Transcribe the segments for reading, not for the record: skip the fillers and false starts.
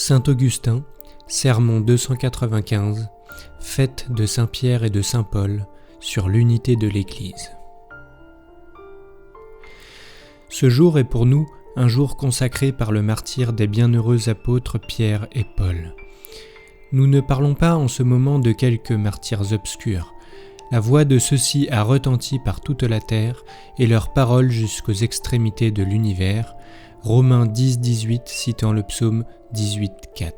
Saint Augustin, Sermon 295, Fête de Saint Pierre et de Saint Paul sur l'unité de l'Église. Ce jour est pour nous un jour consacré par le martyre des bienheureux apôtres Pierre et Paul. Nous ne parlons pas en ce moment de quelques martyrs obscurs. La voix de ceux-ci a retenti par toute la terre et leurs paroles jusqu'aux extrémités de l'univers. Romains 10-18 citant le psaume 18-4.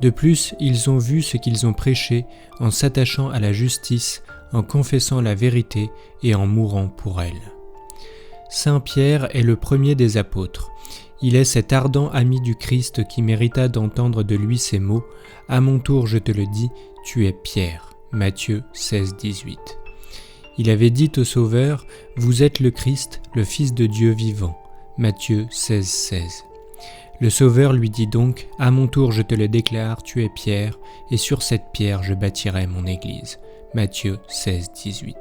De plus, ils ont vu ce qu'ils ont prêché en s'attachant à la justice, en confessant la vérité et en mourant pour elle. Saint Pierre est le premier des apôtres. Il est cet ardent ami du Christ qui mérita d'entendre de lui ces mots « À mon tour je te le dis, tu es Pierre » Matthieu 16-18. Il avait dit au Sauveur « Vous êtes le Christ, le Fils de Dieu vivant » Matthieu 16-16. Le Sauveur lui dit donc « À mon tour je te le déclare, tu es Pierre, et sur cette pierre je bâtirai mon Église » Matthieu 16-18.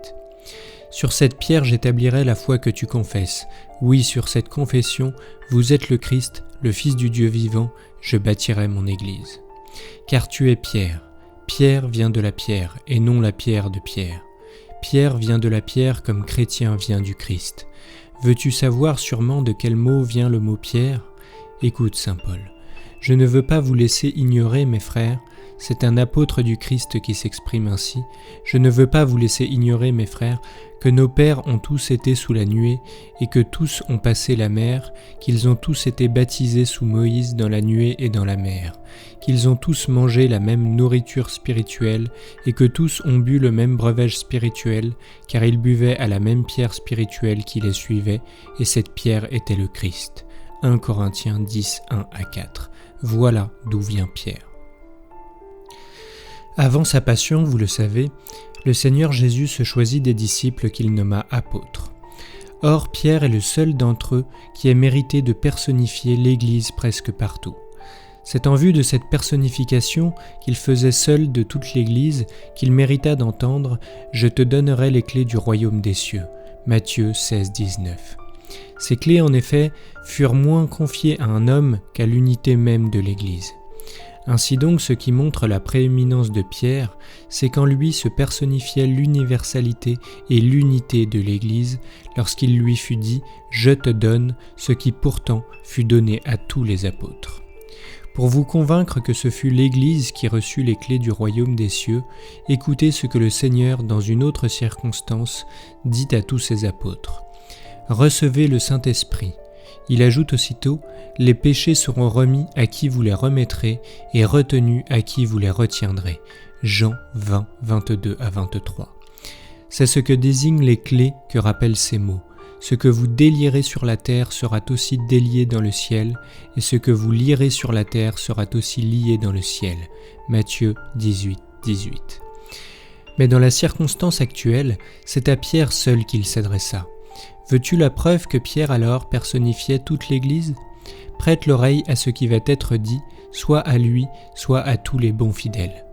Sur cette pierre j'établirai la foi que tu confesses. Oui, sur cette confession, vous êtes le Christ, le Fils du Dieu vivant, je bâtirai mon Église. Car tu es Pierre. Pierre vient de la pierre, et non la pierre de Pierre. Pierre vient de la pierre comme chrétien vient du Christ. Veux-tu savoir sûrement de quel mot vient le mot Pierre ? Écoute, saint Paul. Je ne veux pas vous laisser ignorer, mes frères, c'est un apôtre du Christ qui s'exprime ainsi. Je ne veux pas vous laisser ignorer, mes frères, que nos pères ont tous été sous la nuée et que tous ont passé la mer, qu'ils ont tous été baptisés sous Moïse dans la nuée et dans la mer, qu'ils ont tous mangé la même nourriture spirituelle et que tous ont bu le même breuvage spirituel, car ils buvaient à la même pierre spirituelle qui les suivait, et cette pierre était le Christ. 1 Corinthiens 10, 1-4. Voilà d'où vient Pierre. Avant sa passion, vous le savez, le Seigneur Jésus se choisit des disciples qu'il nomma apôtres. Or, Pierre est le seul d'entre eux qui ait mérité de personnifier l'Église presque partout. C'est en vue de cette personnification qu'il faisait seul de toute l'Église qu'il mérita d'entendre « Je te donnerai les clés du royaume des cieux » Matthieu 16-19. Ces clés, en effet, furent moins confiées à un homme qu'à l'unité même de l'Église. Ainsi donc, ce qui montre la prééminence de Pierre, c'est qu'en lui se personnifiait l'universalité et l'unité de l'Église lorsqu'il lui fut dit « Je te donne ce qui pourtant fut donné à tous les apôtres ». Pour vous convaincre que ce fut l'Église qui reçut les clés du royaume des cieux, écoutez ce que le Seigneur, dans une autre circonstance, dit à tous ses apôtres. « Recevez le Saint-Esprit ». Il ajoute aussitôt « Les péchés seront remis à qui vous les remettrez et retenus à qui vous les retiendrez » Jean 20, 22-23. C'est ce que désignent les clés que rappellent ces mots. Ce que vous délierez sur la terre sera aussi délié dans le ciel, et ce que vous lierez sur la terre sera aussi lié dans le ciel. Matthieu 18, 18. Mais dans la circonstance actuelle, c'est à Pierre seul qu'il s'adressa. Veux-tu la preuve que Pierre alors personnifiait toute l'Église ? Prête l'oreille à ce qui va être dit, soit à lui, soit à tous les bons fidèles.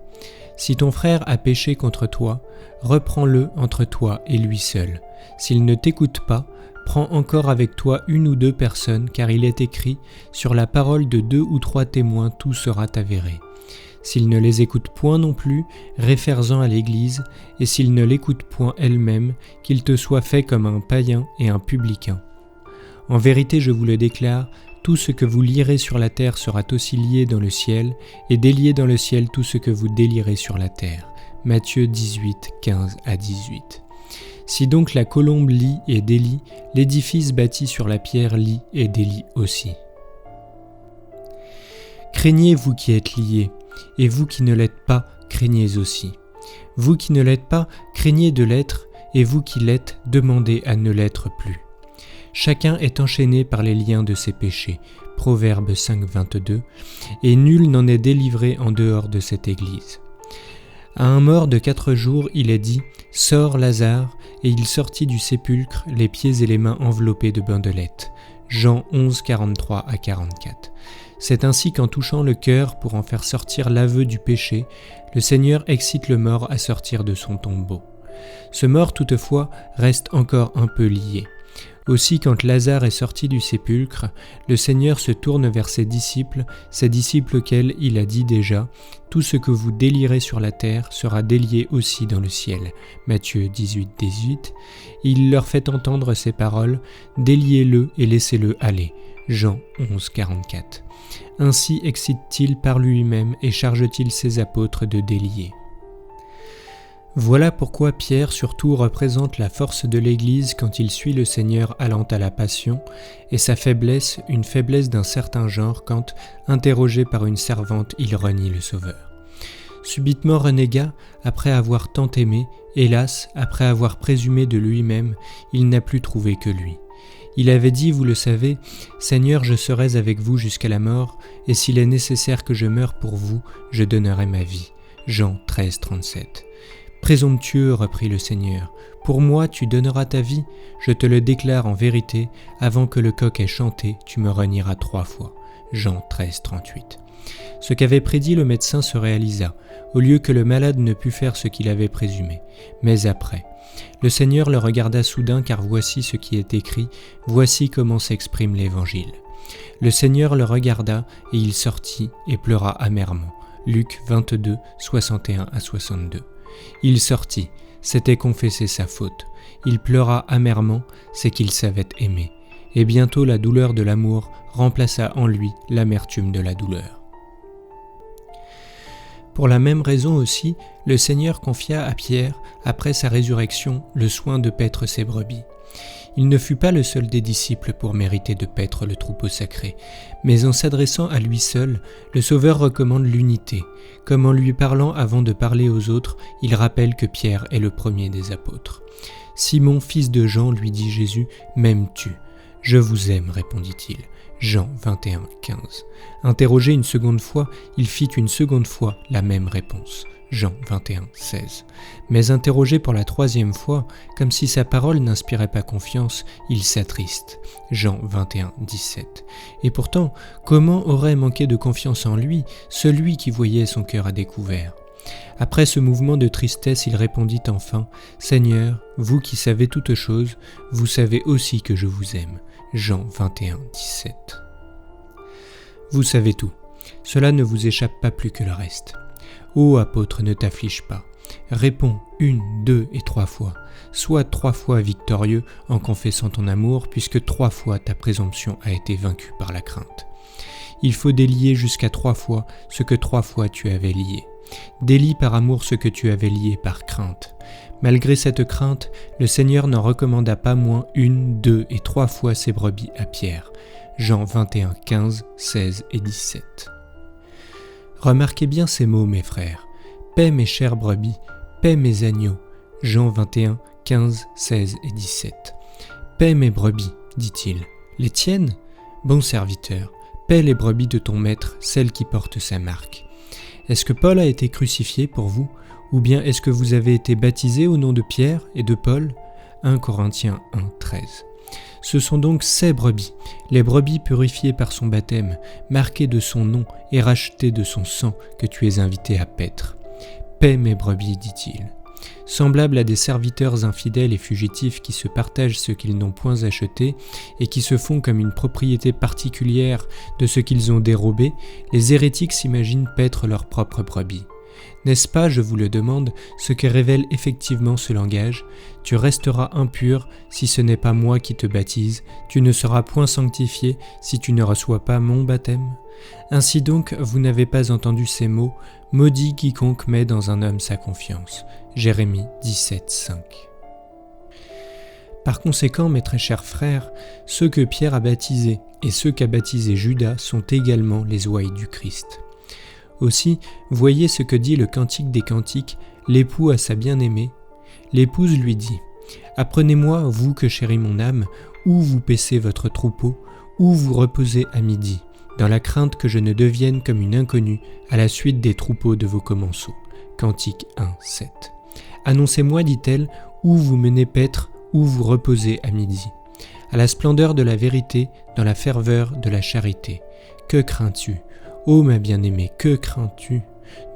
Si ton frère a péché contre toi, reprends-le entre toi et lui seul. S'il ne t'écoute pas, prends encore avec toi 1 ou 2 personnes, car il est écrit « Sur la parole de 2 ou 3 témoins, tout sera avéré ». S'il ne les écoute point non plus, réfère-en à l'Église, et s'il ne l'écoute point elle-même, qu'il te soit fait comme un païen et un publicain. En vérité, je vous le déclare, tout ce que vous lierez sur la terre sera aussi lié dans le ciel, et délié dans le ciel tout ce que vous délierez sur la terre. Matthieu 18, 15-18. Si donc la colombe lie et délie, l'édifice bâti sur la pierre lie et délie aussi. Craignez vous qui êtes liés, et vous qui ne l'êtes pas, craignez aussi. Vous qui ne l'êtes pas, craignez de l'être, et vous qui l'êtes, demandez à ne l'être plus. Chacun est enchaîné par les liens de ses péchés. Proverbe 5, 22, et nul n'en est délivré en dehors de cette Église. À un mort de 4 jours, il est dit « Sors Lazare », et il sortit du sépulcre, les pieds et les mains enveloppés de bandelettes. Jean 11, 43-44. C'est ainsi qu'en touchant le cœur pour en faire sortir l'aveu du péché, le Seigneur excite le mort à sortir de son tombeau. Ce mort, toutefois, reste encore un peu lié. Aussi, quand Lazare est sorti du sépulcre, le Seigneur se tourne vers ses disciples auxquels il a dit déjà « Tout ce que vous délierez sur la terre sera délié aussi dans le ciel » Matthieu 18, il leur fait entendre ces paroles « Déliez-le et laissez-le aller » Jean 11, 44. Ainsi excite-t-il par lui-même et charge-t-il ses apôtres de délier. Voilà pourquoi Pierre surtout représente la force de l'Église quand il suit le Seigneur allant à la Passion, et sa faiblesse, une faiblesse d'un certain genre quand, interrogé par une servante, il renie le Sauveur. Subitement renégat, après avoir tant aimé, hélas, après avoir présumé de lui-même, il n'a plus trouvé que lui. Il avait dit, vous le savez, « Seigneur, je serai avec vous jusqu'à la mort, et s'il est nécessaire que je meure pour vous, je donnerai ma vie. » Jean 13, 37. Présomptueux, reprit le Seigneur, pour moi tu donneras ta vie, je te le déclare en vérité, avant que le coq ait chanté, tu me renieras 3 fois. Jean 13, 38. Ce qu'avait prédit le médecin se réalisa, au lieu que le malade ne pût faire ce qu'il avait présumé. Mais après, le Seigneur le regarda soudain, car voici ce qui est écrit, voici comment s'exprime l'Évangile. Le Seigneur le regarda, et il sortit et pleura amèrement. Luc 22, 61 à 62. Il sortit, s'était confessé sa faute. Il pleura amèrement, c'est qu'il savait aimer. Et bientôt la douleur de l'amour remplaça en lui l'amertume de la douleur. Pour la même raison aussi, le Seigneur confia à Pierre, après sa résurrection, le soin de paître ses brebis. Il ne fut pas le seul des disciples pour mériter de paître le troupeau sacré, mais en s'adressant à lui seul, le Sauveur recommande l'unité. Comme en lui parlant avant de parler aux autres, il rappelle que Pierre est le premier des apôtres. « Simon, fils de Jean, lui dit Jésus, m'aimes-tu ? » « Je vous aime, répondit-il. » Jean 21, 15. Interrogé une seconde fois, il fit une seconde fois la même réponse. Jean 21, 16. Mais interrogé pour la 3e fois, comme si sa parole n'inspirait pas confiance, il s'attriste. Jean 21, 17. Et pourtant, comment aurait manqué de confiance en lui, celui qui voyait son cœur à découvert ? Après ce mouvement de tristesse, il répondit enfin, « Seigneur, vous qui savez toutes choses, vous savez aussi que je vous aime. » Jean 21, 17. Vous savez tout. Cela ne vous échappe pas plus que le reste. Ô apôtre, ne t'afflige pas. Réponds 1, 2 et 3 fois. Sois 3 fois victorieux en confessant ton amour, puisque 3 fois ta présomption a été vaincue par la crainte. Il faut délier jusqu'à 3 fois ce que 3 fois tu avais lié. Délie par amour ce que tu avais lié par crainte. Malgré cette crainte, le Seigneur n'en recommanda pas moins 1, 2 et 3 fois ses brebis à Pierre. Jean 21, 15, 16 et 17. Remarquez bien ces mots, mes frères. Paix mes chères brebis, paix mes agneaux. Jean 21, 15, 16 et 17. Paix mes brebis, dit-il. Les tiennes ? Bon serviteur, paix les brebis de ton maître, celles qui portent sa marque. Est-ce que Paul a été crucifié pour vous ? Ou bien est-ce que vous avez été baptisés au nom de Pierre et de Paul ? 1 Corinthiens 1, 13. Ce sont donc ces brebis, les brebis purifiées par son baptême, marquées de son nom et rachetées de son sang que tu es invité à paître. Paix mes brebis, dit-il. Semblable à des serviteurs infidèles et fugitifs qui se partagent ce qu'ils n'ont point acheté et qui se font comme une propriété particulière de ce qu'ils ont dérobé, les hérétiques s'imaginent paître leurs propres brebis. N'est-ce pas, je vous le demande, ce que révèle effectivement ce langage ? Tu resteras impur si ce n'est pas moi qui te baptise, tu ne seras point sanctifié si tu ne reçois pas mon baptême. Ainsi donc, vous n'avez pas entendu ces mots, maudit quiconque met dans un homme sa confiance. Jérémie 17, 5. Par conséquent, mes très chers frères, ceux que Pierre a baptisés et ceux qu'a baptisés Judas sont également les ouailles du Christ. Aussi, voyez ce que dit le Cantique des Cantiques, l'époux à sa bien-aimée. L'épouse lui dit « Apprenez-moi, vous que chérit mon âme, où vous paissez votre troupeau, où vous reposez à midi, dans la crainte que je ne devienne comme une inconnue à la suite des troupeaux de vos commensaux. » Cantique 1, 7. « Annoncez-moi, dit-elle, où vous menez paître, où vous reposez à midi, à la splendeur de la vérité, dans la ferveur de la charité. Que crains-tu ? Ô ma bien-aimée, que crains-tu ?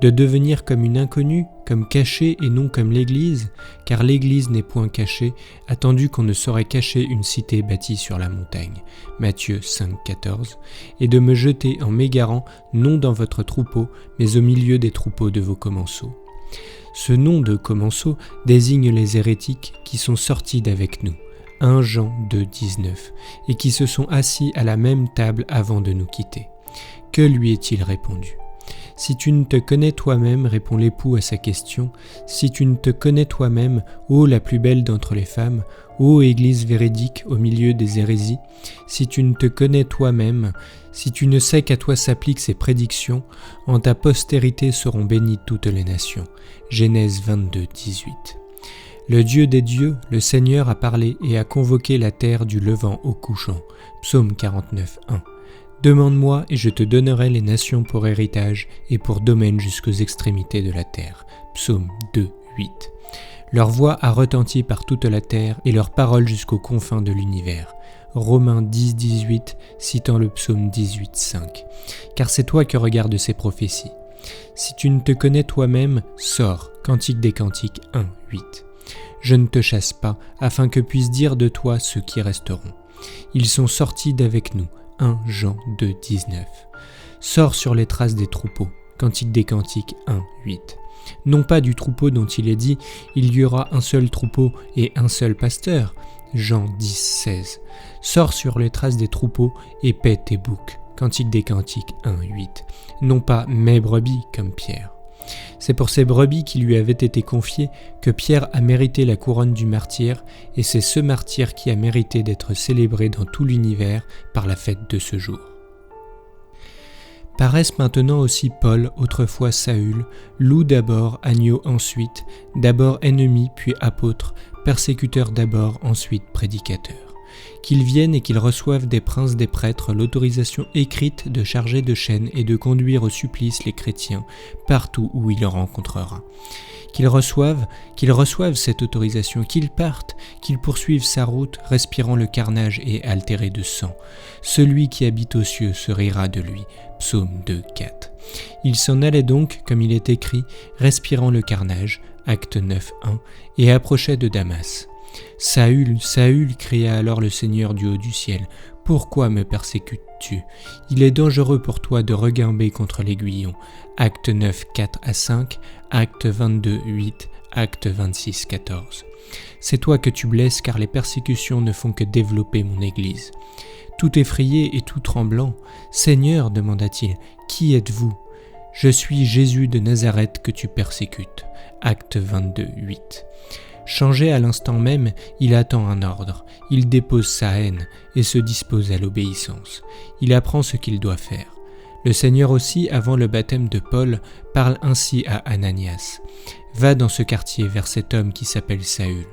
de devenir comme une inconnue, comme cachée et non comme l'Église, car l'Église n'est point cachée, attendu qu'on ne saurait cacher une cité bâtie sur la montagne. Matthieu 5,14, et de me jeter en m'égarant, non dans votre troupeau, mais au milieu des troupeaux de vos commensaux. Ce nom de commensaux désigne les hérétiques qui sont sortis d'avec nous. 1 Jean 2, 19, et qui se sont assis à la même table avant de nous quitter. Que lui est-il répondu ? Si tu ne te connais toi-même, répond l'époux à sa question, si tu ne te connais toi-même, ô la plus belle d'entre les femmes, ô Église véridique au milieu des hérésies, si tu ne te connais toi-même, si tu ne sais qu'à toi s'appliquent ces prédictions, en ta postérité seront bénies toutes les nations. Genèse 22, 18. Le Dieu des dieux, le Seigneur a parlé et a convoqué la terre du levant au couchant. Psaume 49, 1. Demande-moi et je te donnerai les nations pour héritage et pour domaine jusqu'aux extrémités de la terre. Psaume 2, 8. Leur voix a retenti par toute la terre et leurs paroles jusqu'aux confins de l'univers. Romains 10, 18, citant le psaume 18, 5. Car c'est toi que regardent ces prophéties. Si tu ne te connais toi-même, sors. Cantique des Cantiques 1, 8. Je ne te chasse pas, afin que puissent dire de toi ceux qui resteront. Ils sont sortis d'avec nous. 1 Jean 2, 19. Sors sur les traces des troupeaux. Cantique des Cantiques 1, 8. Non pas du troupeau dont il est dit « Il y aura un seul troupeau et un seul pasteur » Jean 10, 16. Sors sur les traces des troupeaux et paie tes boucs. Cantique des Cantiques 1, 8. Non pas « mes brebis » comme Pierre. C'est pour ces brebis qui lui avaient été confiées que Pierre a mérité la couronne du martyr, et c'est ce martyr qui a mérité d'être célébré dans tout l'univers par la fête de ce jour. Paraissent maintenant aussi Paul, autrefois Saül, loup d'abord, agneau ensuite, d'abord ennemi puis apôtre, persécuteur d'abord, ensuite prédicateur. Qu'ils viennent et qu'ils reçoivent des princes des prêtres l'autorisation écrite de charger de chaînes et de conduire au supplice les chrétiens partout où il en rencontrera. Qu'ils reçoivent cette autorisation, qu'ils partent, qu'ils poursuivent sa route, respirant le carnage et altéré de sang. Celui qui habite aux cieux se rira de lui. Psaume 2, 4. Il s'en allait donc, comme il est écrit, respirant le carnage, Acte 9, 1, et approchait de Damas. « Saül, Saül » cria alors le Seigneur du haut du ciel, « pourquoi me persécutes-tu ? Il est dangereux pour toi de reguimber contre l'aiguillon. » Acte 9, 4 à 5, Acte 22, 8, Acte 26, 14. « C'est toi que tu blesses car les persécutions ne font que développer mon Église. » Tout effrayé et tout tremblant, « Seigneur, demanda-t-il, qui êtes-vous ? » « Je suis Jésus de Nazareth que tu persécutes. » Acte 22, 8. Changé à l'instant même, il attend un ordre, il dépose sa haine et se dispose à l'obéissance. Il apprend ce qu'il doit faire. Le Seigneur aussi, avant le baptême de Paul, parle ainsi à Ananias. « Va dans ce quartier vers cet homme qui s'appelle Saül.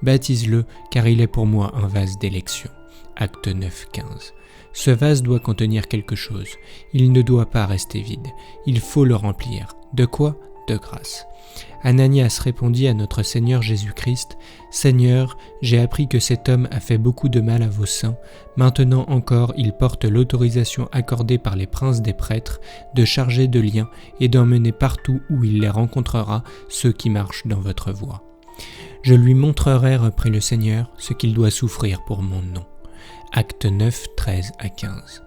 Baptise-le, car il est pour moi un vase d'élection. » Acte 9, 15. Ce vase doit contenir quelque chose. Il ne doit pas rester vide. Il faut le remplir. De quoi ? De grâce. Ananias répondit à notre Seigneur Jésus-Christ, « Seigneur, j'ai appris que cet homme a fait beaucoup de mal à vos saints. Maintenant encore, il porte l'autorisation accordée par les princes des prêtres de charger de liens et d'emmener partout où il les rencontrera ceux qui marchent dans votre voie. Je lui montrerai, reprit le Seigneur, ce qu'il doit souffrir pour mon nom. » Acte 9, 13 à 15.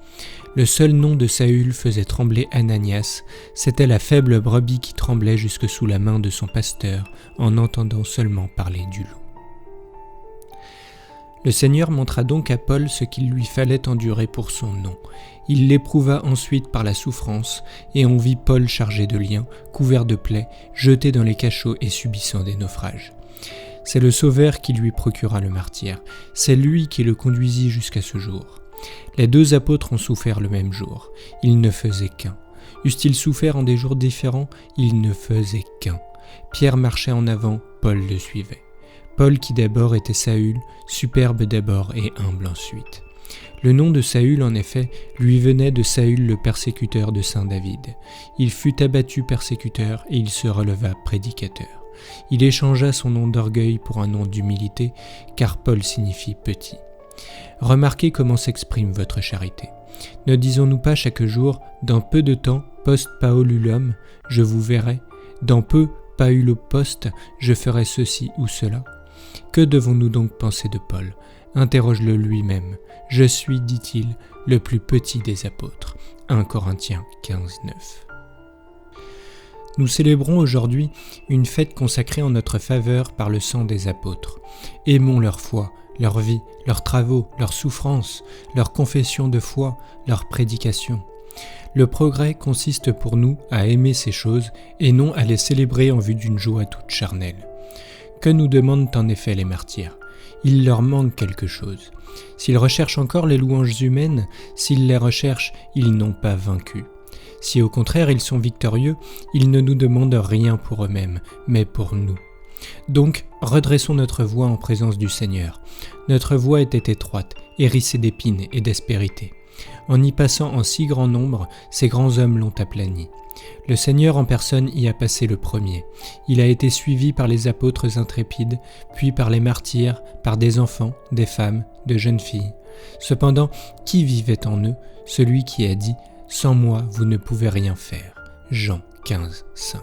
Le seul nom de Saül faisait trembler Ananias, c'était la faible brebis qui tremblait jusque sous la main de son pasteur en entendant seulement parler du loup. Le Seigneur montra donc à Paul ce qu'il lui fallait endurer pour son nom. Il l'éprouva ensuite par la souffrance, et on vit Paul chargé de liens, couvert de plaies, jeté dans les cachots et subissant des naufrages. C'est le Sauveur qui lui procura le martyre, c'est lui qui le conduisit jusqu'à ce jour. Les deux apôtres ont souffert le même jour, ils ne faisaient qu'un. Eussent-ils souffert en des jours différents, ils ne faisaient qu'un. Pierre marchait en avant, Paul le suivait. Paul qui d'abord était Saül, superbe d'abord et humble ensuite. Le nom de Saül, en effet, lui venait de Saül le persécuteur de saint David. Il fut abattu persécuteur et il se releva prédicateur. Il échangea son nom d'orgueil pour un nom d'humilité, car Paul signifie petit. Remarquez comment s'exprime votre charité. Ne disons-nous pas chaque jour, dans peu de temps, post paululum, je vous verrai, dans peu paulo post, je ferai ceci ou cela. Que devons-nous donc penser de Paul ? Interroge-le lui-même. Je suis, dit-il, le plus petit des apôtres. 1 Corinthiens 15, 9. Nous célébrons aujourd'hui une fête consacrée en notre faveur par le sang des apôtres. Aimons leur foi, leur vie, leurs travaux, leurs souffrances, leur confession de foi, leur prédication. Le progrès consiste pour nous à aimer ces choses et non à les célébrer en vue d'une joie toute charnelle. Que nous demandent en effet les martyrs ? Il leur manque quelque chose. S'ils recherchent encore les louanges humaines, s'ils les recherchent, ils n'ont pas vaincu. Si au contraire ils sont victorieux, ils ne nous demandent rien pour eux-mêmes, mais pour nous. Donc, redressons notre voie en présence du Seigneur. Notre voie était étroite, hérissée d'épines et d'aspérités. En y passant en si grand nombre, ces grands hommes l'ont aplanie. Le Seigneur en personne y a passé le premier. Il a été suivi par les apôtres intrépides, puis par les martyrs, par des enfants, des femmes, de jeunes filles. Cependant, qui vivait en eux ? Celui qui a dit « Sans moi, vous ne pouvez rien faire » Jean 15, 5.